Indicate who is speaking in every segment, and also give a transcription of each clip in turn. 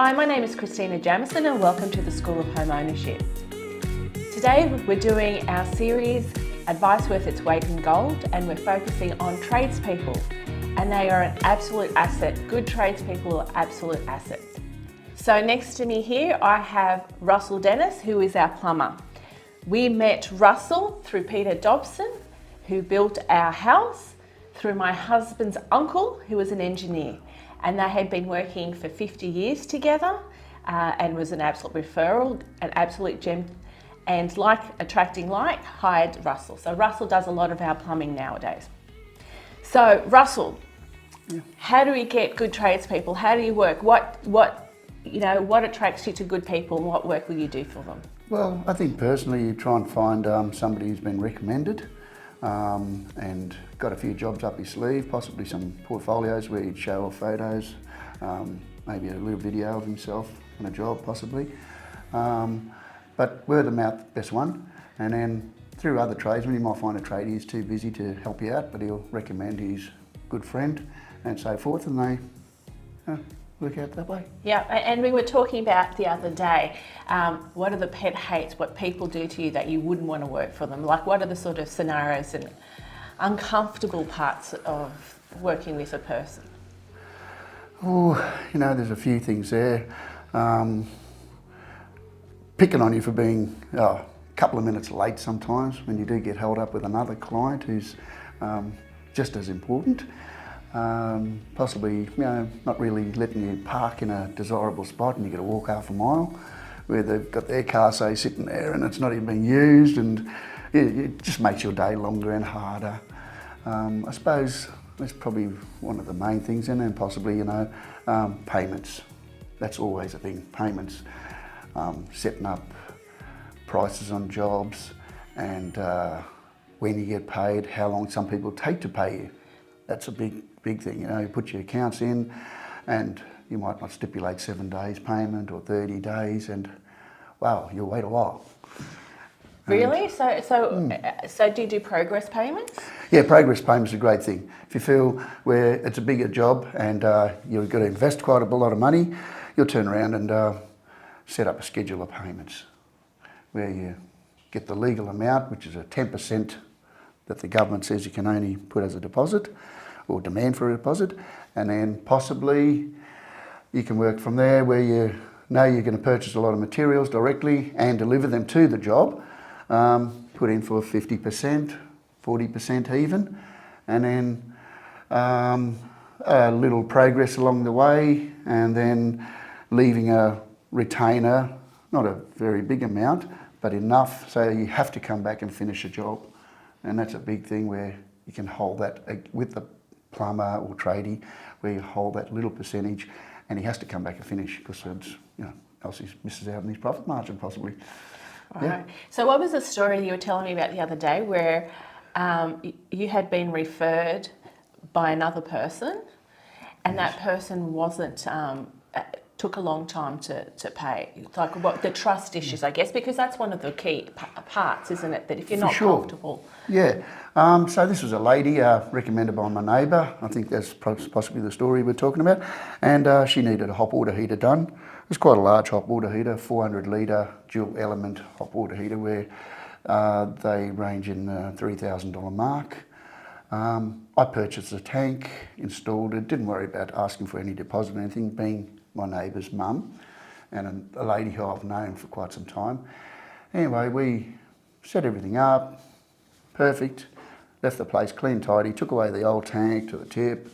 Speaker 1: Hi, my name is Christina Jamison and welcome to the School of Home Ownership. Today we're doing our series Advice Worth Its Weight in Gold, and we're focusing on tradespeople, and they are an absolute asset. Good tradespeople are absolute assets. So next to me here I have Russell Dennis, who is our plumber. We met Russell through Peter Dobson, who built our house, through my husband's uncle, who was an engineer. And they had been working for 50 years together and was an absolute referral, an absolute gem. And like attracting like, hired Russell. So Russell does a lot of our plumbing nowadays. So Russell, how do we get good tradespeople? How do you work? What attracts you to good people, and what work will you do for them?
Speaker 2: Well, I think personally you try and find somebody who's been recommended and got a few jobs up his sleeve, possibly some portfolios where he'd show off photos, maybe a little video of himself on a job possibly. But word of mouth, best one. And then through other tradesmen, you might find a tradie who's too busy to help you out, but he'll recommend his good friend and so forth, and they work out that way.
Speaker 1: Yeah, and we were talking about the other day, what are the pet hates, what people do to you that you wouldn't want to work for them? Like, what are the sort of scenarios and uncomfortable parts of working with a person?
Speaker 2: Oh, there's a few things there. Picking on you for being a couple of minutes late sometimes when you do get held up with another client who's just as important. Possibly, not really letting you park in a desirable spot and you got to walk half a mile, where they've got their car, say, sitting there and it's not even being used, and it just makes your day longer and harder. I suppose that's probably one of the main things, and then possibly, payments. That's always a thing, payments. Setting up prices on jobs and when you get paid, how long some people take to pay you. That's a big thing. You put your accounts in and you might not stipulate 7 days payment or 30 days, and wow, you'll wait a while.
Speaker 1: Really? So do you do progress payments?
Speaker 2: Yeah, progress payments are a great thing. If you feel where it's a bigger job and you've got to invest quite a lot of money, you'll turn around and set up a schedule of payments where you get the legal amount, which is a 10% that the government says you can only put as a deposit or demand for a deposit, and then possibly you can work from there where you know you're going to purchase a lot of materials directly and deliver them to the job, put in for 50%, 40% even, and then a little progress along the way, and then leaving a retainer, not a very big amount, but enough so you have to come back and finish a job. And that's a big thing where you can hold that with the plumber or tradie, where you hold that little percentage and he has to come back and finish because it's, else he misses out on his profit margin possibly.
Speaker 1: Right.
Speaker 2: Yeah.
Speaker 1: So what was the story you were telling me about the other day where you had been referred by another person and
Speaker 2: Yes.
Speaker 1: that person wasn't, took a long time to pay? Like what the trust issues, I guess, because that's one of the key parts, isn't it? That if you're not comfortable.
Speaker 2: Yeah. So this was a lady recommended by my neighbour. I think that's possibly the story we're talking about. And she needed a hot water heater done. It was quite a large hot water heater, 400 litre dual element hot water heater, where they range in the $3,000 mark. I purchased a tank, installed it, didn't worry about asking for any deposit or anything, being my neighbour's mum and a lady who I've known for quite some time. Anyway, we set everything up, perfect, left the place clean, tidy, took away the old tank to the tip.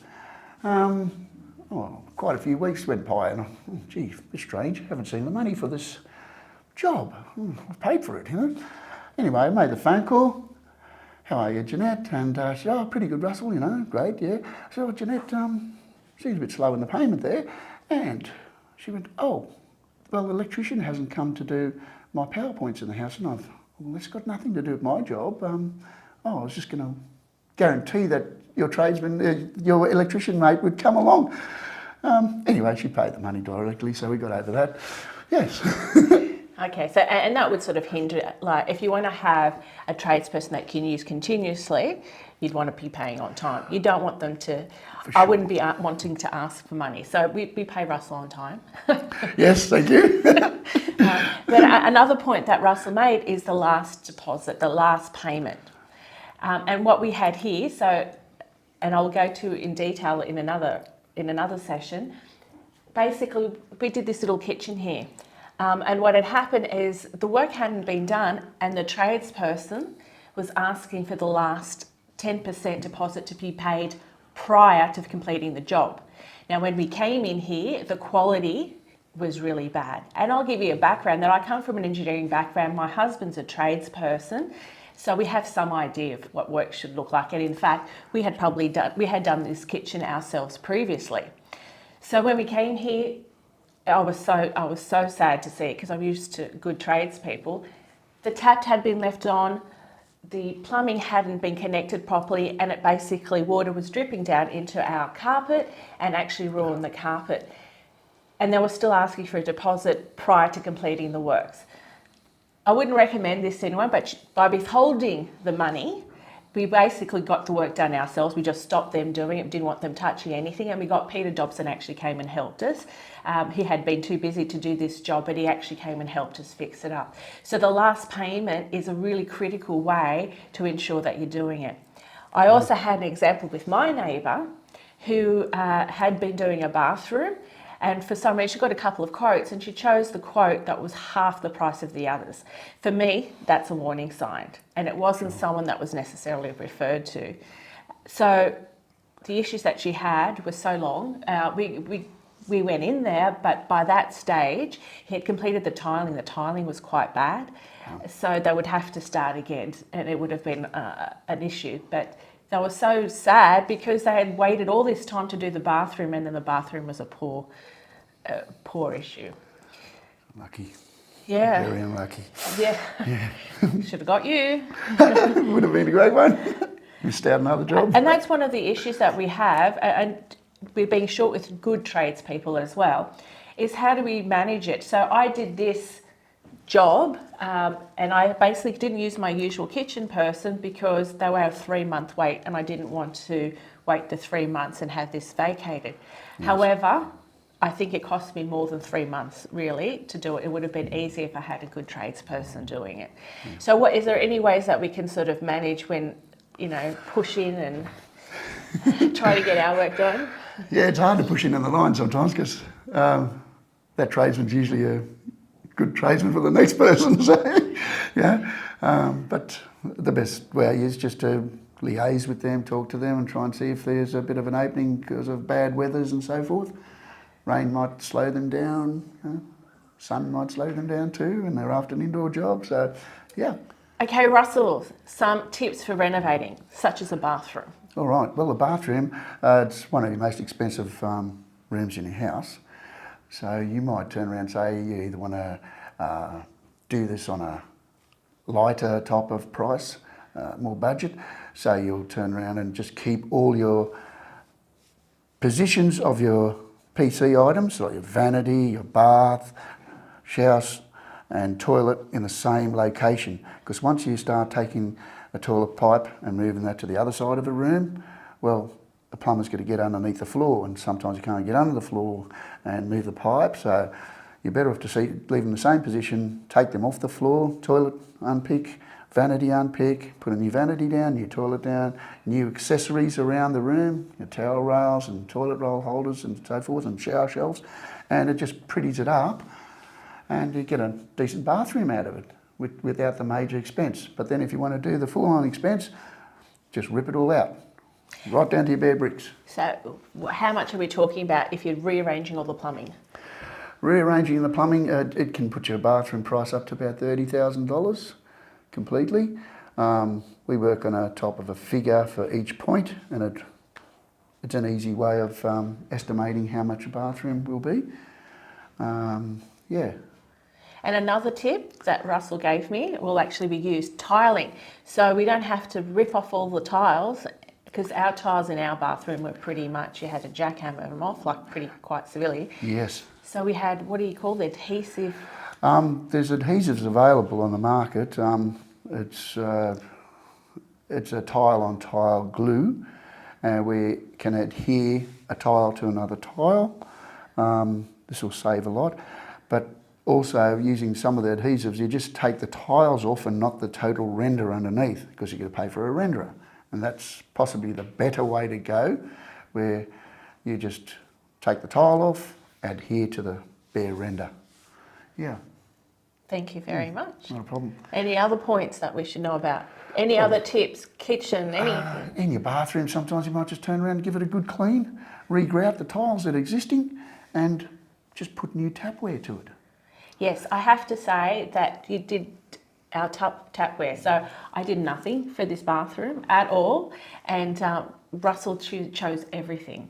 Speaker 2: Quite a few weeks went by and gee, it's strange, haven't seen the money for this job. I've paid for it, Anyway, I made the phone call. How are you, Jeanette? And she said, oh, pretty good, Russell, great, yeah. I said, oh, Jeanette, seems a bit slow in the payment there. And she went, oh, well, the electrician hasn't come to do my PowerPoints in the house. And I've, well, that's got nothing to do with my job. I was just going to guarantee that your tradesman, your electrician mate would come along. Anyway, she paid the money directly, so we got over that. Yes.
Speaker 1: Okay, so and that would sort of hinder, like if you want to have a tradesperson that can use continuously, you'd want to be paying on time. You don't want them to, I wouldn't be wanting to ask for money. So we pay Russell on time.
Speaker 2: Yes, thank you.
Speaker 1: But another point that Russell made is the last deposit, the last payment. And what we had here, so, and I'll go to in detail in another session, basically we did this little kitchen here. And what had happened is the work hadn't been done and the tradesperson was asking for the last 10% deposit to be paid prior to completing the job. Now, when we came in here, the quality was really bad. And I'll give you a background that I come from an engineering background. My husband's a tradesperson, so we have some idea of what work should look like. And in fact, we had done this kitchen ourselves previously. So when we came here, I was so sad to see it because I'm used to good tradespeople. The tap had been left on, the plumbing hadn't been connected properly, and it basically, water was dripping down into our carpet and actually ruined the carpet. And they were still asking for a deposit prior to completing the works. I wouldn't recommend this to anyone, but by withholding the money, we basically got the work done ourselves. We just stopped them doing it, didn't want them touching anything, and we got Peter Dobson actually came and helped us. He had been too busy to do this job, but he actually came and helped us fix it up. So the last payment is a really critical way to ensure that you're doing it. I also had an example with my neighbour who had been doing a bathroom, and for some reason she got a couple of quotes and she chose the quote that was half the price of the others. For me, that's a warning sign, and it wasn't someone that was necessarily referred to. So the issues that she had were so long. We went in there, but by that stage he had completed the tiling. The tiling was quite bad, so they would have to start again, and it would have been an issue. But they were so sad because they had waited all this time to do the bathroom, and then the bathroom was a poor issue.
Speaker 2: Lucky.
Speaker 1: Yeah.
Speaker 2: Very unlucky.
Speaker 1: Yeah. Should have got you.
Speaker 2: Would have been a great one. Missed out another job.
Speaker 1: And that's one of the issues that we have, and we're being short with good tradespeople as well, is how do we manage it? So I did this job and I basically didn't use my usual kitchen person because they were a 3-month wait, and I didn't want to wait the 3 months and have this vacated. Yes. However, I think it cost me more than 3 months really to do it. It would have been easier if I had a good tradesperson doing it. Yeah. So is there any ways that we can sort of manage when, push in and try to get our work done?
Speaker 2: Yeah, it's hard to push in on the line sometimes because that tradesman's usually a good tradesman for the next person. So, but the best way is just to liaise with them, talk to them and try and see if there's a bit of an opening because of bad weathers and so forth. Rain might slow them down, sun might slow them down too, and they're after an indoor job, so yeah. Okay,
Speaker 1: Russell, some tips for renovating, such as a bathroom.
Speaker 2: All right, well, the bathroom, it's one of the most expensive rooms in your house. So you might turn around and say you either want to do this on a lighter type of price, more budget. So you'll turn around and just keep all your positions of your PC items, like your vanity, your bath, shower and toilet in the same location. Because once you start taking a toilet pipe and moving that to the other side of the room, well, the plumber's got to get underneath the floor, and sometimes you can't get under the floor and move the pipe, so you're better off to leave them in the same position, take them off the floor, toilet unpick, vanity unpick, put a new vanity down, new toilet down, new accessories around the room, your towel rails and toilet roll holders and so forth, and shower shelves, and it just pretties it up, and you get a decent bathroom out of it without the major expense. But then if you want to do the full-on expense, just rip it all out. Right down to your bare bricks.
Speaker 1: So how much are we talking about if you're rearranging all the plumbing?
Speaker 2: Rearranging the plumbing, it can put your bathroom price up to about $30,000 completely. We work on a top of a figure for each point, and it's an easy way of estimating how much a bathroom will be. Yeah.
Speaker 1: And another tip that Russell gave me will actually be used tiling. So we don't have to rip off all the tiles, because our tiles in our bathroom were pretty much, you had to jackhammer them off, quite severely.
Speaker 2: Yes.
Speaker 1: So we had, what do you call the adhesive?
Speaker 2: There's adhesives available on the market. It's a tile-on-tile glue, and we can adhere a tile to another tile. This will save a lot, but also using some of the adhesives, you just take the tiles off and not the total render underneath, because you're going to pay for a renderer, and that's possibly the better way to go, where you just take the tile off, adhere to the bare render. Yeah.
Speaker 1: Thank you very much.
Speaker 2: Not a problem.
Speaker 1: Any other points that we should know about? Any other tips? Kitchen, anything?
Speaker 2: In your bathroom, sometimes you might just turn around and give it a good clean, regrout the tiles that are existing, and just put new tapware to it.
Speaker 1: Yes, I have to say that you did our tapware. So I did nothing for this bathroom at all, and Russell chose everything.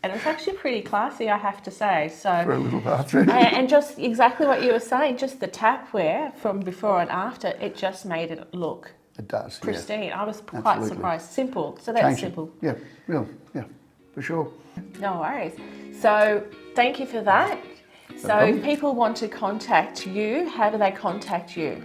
Speaker 1: And it was actually pretty classy, I have to say. So
Speaker 2: For a little bathroom.
Speaker 1: And just exactly what you were saying, just the tapware from before and after, it just made it look
Speaker 2: It does,
Speaker 1: pristine.
Speaker 2: yeah.
Speaker 1: I was quite
Speaker 2: Absolutely.
Speaker 1: surprised. Simple. So that's
Speaker 2: Change it.
Speaker 1: simple.
Speaker 2: Yeah, real, yeah, for sure.
Speaker 1: No worries. So thank you for that. So
Speaker 2: problem.
Speaker 1: if people want to contact you, how do they contact you?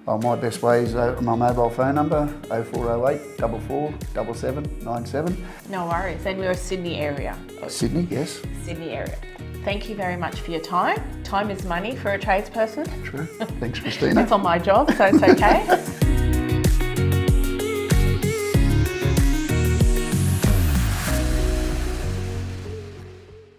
Speaker 2: Oh, my best way is my mobile phone number, 0408 44 7797.
Speaker 1: No worries. And we're a Sydney area.
Speaker 2: Sydney, yes.
Speaker 1: Sydney area. Thank you very much for your time. Time is money for a tradesperson.
Speaker 2: True. Thanks, Christina.
Speaker 1: It's on my job, so it's okay.